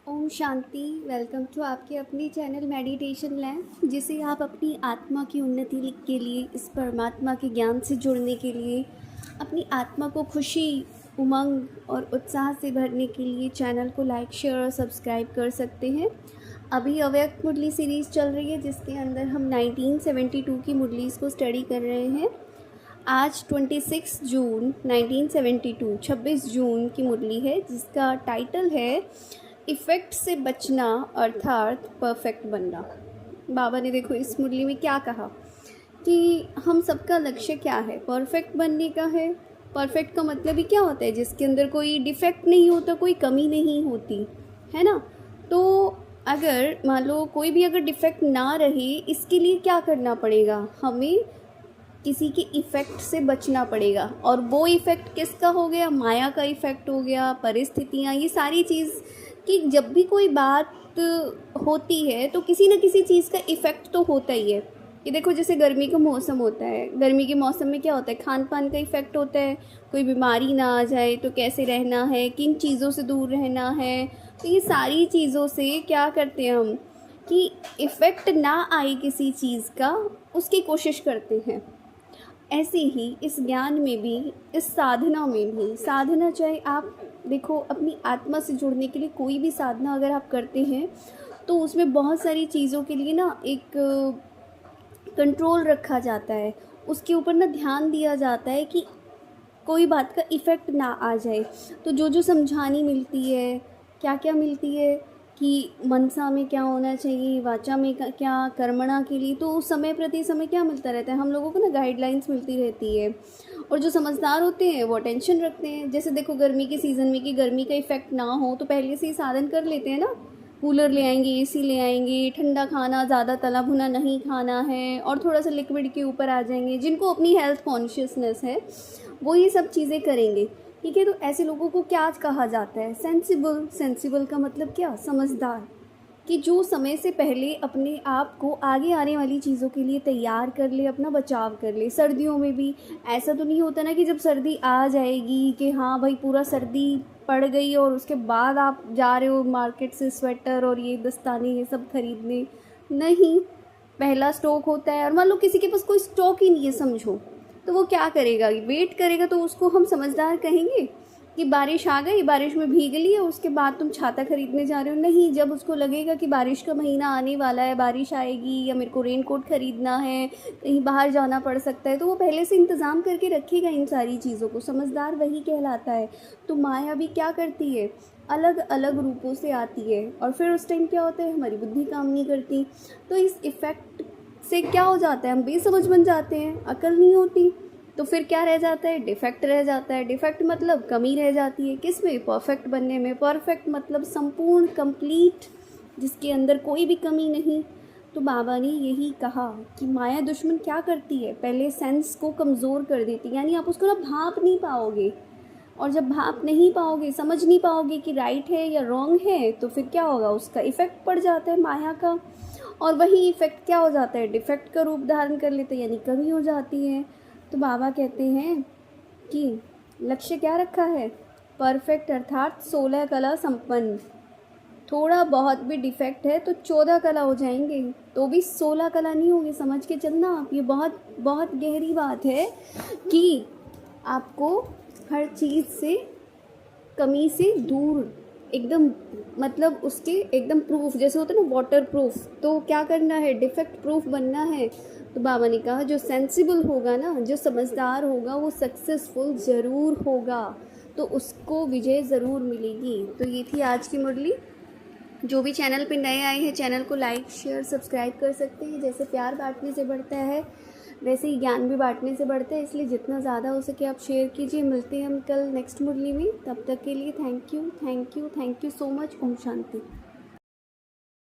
Om Shanti. Welcome to आपके अपनी channel meditation lab, जिसे आप अपनी आत्मा की उन्नति के लिए, इस परमात्मा के ज्ञान से जुड़ने के लिए, अपनी आत्मा को खुशी, उमंग और उत्साह से भरने के लिए चैनल को लाइक, शेयर और सब्सक्राइब कर सकते हैं। अभी अव्यक्त मुरली सीरीज़ चल रही है, जिसके अंदर हम 1972 की मुरलीज़ को स्टडी कर रहे हैं। आज 26 जून 1972 26 जून की मुरली है, जिसका टाइटल है इफ़ेक्ट से बचना अर्थात परफेक्ट बनना। बाबा ने देखो इस मुरली में क्या कहा कि हम सबका लक्ष्य क्या है, परफेक्ट बनने का है। परफेक्ट का मतलब ही क्या होता है? जिसके अंदर कोई डिफेक्ट नहीं होता, कोई कमी नहीं होती, है ना। तो अगर मान लो कोई भी अगर डिफेक्ट ना रहे, इसके लिए क्या करना पड़ेगा? हमें किसी के इफ़ेक्ट से बचना पड़ेगा। और वो इफ़ेक्ट किसका हो गया? माया का इफ़ेक्ट हो गया, परिस्थितियाँ, ये सारी चीज़ कि जब भी कोई बात होती है तो किसी न किसी चीज़ का इफ़ेक्ट तो होता ही है। ये देखो, जैसे गर्मी का मौसम होता है, गर्मी के मौसम में क्या होता है? खान पान का इफ़ेक्ट होता है। कोई बीमारी ना आ जाए तो कैसे रहना है, किन चीज़ों से दूर रहना है। तो ये सारी चीज़ों से क्या करते हैं हम कि इफ़ेक्ट ना आए किसी चीज़ का, उसकी कोशिश करते हैं। ऐसे ही इस ज्ञान में भी, इस साधना में भी, साधना चाहे आप देखो अपनी आत्मा से जुड़ने के लिए कोई भी साधना अगर आप करते हैं तो उसमें बहुत सारी चीज़ों के लिए ना एक कंट्रोल रखा जाता है, उसके ऊपर ना ध्यान दिया जाता है कि कोई बात का इफ़ेक्ट ना आ जाए। तो जो जो समझानी मिलती है, क्या क्या मिलती है कि मनसा में क्या होना चाहिए, वाचा में क्या, कर्मणा के लिए, तो उस समय प्रति समय क्या मिलता रहता है हम लोगों को ना, गाइडलाइंस मिलती रहती है। और जो समझदार होते हैं वो अटेंशन रखते हैं। जैसे देखो गर्मी के सीज़न में कि गर्मी का इफ़ेक्ट ना हो तो पहले से ही साधन कर लेते हैं ना। कूलर ले आएंगे, एसी ले आएंगे, ठंडा खाना, ज़्यादा तला भुना नहीं खाना है, और थोड़ा सा लिक्विड के ऊपर आ जाएंगे। जिनको अपनी हेल्थ कॉन्शियसनेस है वो ये सब चीज़ें करेंगे, ठीक है। तो ऐसे लोगों को क्या कहा जाता है? सेंसिबल। सेंसिबल का मतलब क्या? समझदार। कि जो समय से पहले अपने आप को आगे आने वाली चीज़ों के लिए तैयार कर ले, अपना बचाव कर ले। सर्दियों में भी ऐसा तो नहीं होता ना कि जब सर्दी आ जाएगी कि हाँ भाई पूरा सर्दी पड़ गई और उसके बाद आप जा रहे हो मार्केट से स्वेटर और ये दस्ताने ये सब खरीदने। नहीं, पहला स्टॉक होता है। और मान लो किसी के पास कोई स्टॉक ही नहीं है समझो, तो वो क्या करेगा? वेट करेगा। तो उसको हम समझदार कहेंगे कि बारिश आ गई, बारिश में भीग लिए, उसके बाद तुम छाता खरीदने जा रहे हो? नहीं, जब उसको लगेगा कि बारिश का महीना आने वाला है, बारिश आएगी या मेरे को रेनकोट खरीदना है, कहीं बाहर जाना पड़ सकता है, तो वो पहले से इंतज़ाम करके रखेगा इन सारी चीज़ों को। समझदार वही कहलाता है। तो माया भी क्या करती है? अलग अलग रूपों से आती है, और फिर उस टाइम क्या होता है? हमारी बुद्धि काम नहीं करती। तो इस इफ़ेक्ट से क्या हो जाता है? हम बेसमझ बन जाते हैं, अकल नहीं होती। तो फिर क्या रह जाता है? डिफेक्ट रह जाता है। डिफेक्ट मतलब कमी रह जाती है। किस में? परफेक्ट बनने में। परफेक्ट मतलब संपूर्ण, कंप्लीट, जिसके अंदर कोई भी कमी नहीं। तो बाबा ने यही कहा कि माया दुश्मन क्या करती है? पहले सेंस को कमज़ोर कर देती, यानी आप उसको ना भाप नहीं पाओगे। और जब भाप नहीं पाओगे, समझ नहीं पाओगे कि राइट है या रॉन्ग है, तो फिर क्या होगा? उसका इफ़ेक्ट पड़ जाता है माया का। और वही इफ़ेक्ट क्या हो जाता है? डिफेक्ट का रूप धारण कर लेते हैं, यानी कमी हो जाती है। तो बाबा कहते हैं कि लक्ष्य क्या रखा है? परफेक्ट अर्थात 16 कला संपन्न। थोड़ा बहुत भी डिफेक्ट है तो 14 कला हो जाएंगे, तो भी 16 कला नहीं होगी। समझ के चलना आप, ये बहुत बहुत गहरी बात है कि आपको हर चीज़ से, कमी से दूर एकदम, मतलब उसके एकदम प्रूफ, जैसे होता है ना वाटर प्रूफ, तो क्या करना है? डिफेक्ट प्रूफ बनना है। तो बाबा ने कहा जो सेंसिबल होगा ना, जो समझदार होगा, वो सक्सेसफुल ज़रूर होगा, तो उसको विजय ज़रूर मिलेगी। तो ये थी आज की मुरली। जो भी चैनल पे नए आए हैं, चैनल को लाइक, शेयर, सब्सक्राइब कर सकते हैं। जैसे प्यार बांटने से बढ़ता है, वैसे ही ज्ञान भी बांटने से बढ़ता है, इसलिए जितना ज़्यादा हो सके आप शेयर कीजिए। मिलते हैं हम कल नेक्स्ट मुरली में। तब तक के लिए thank you, thank you, thank you so much. ओम शांति।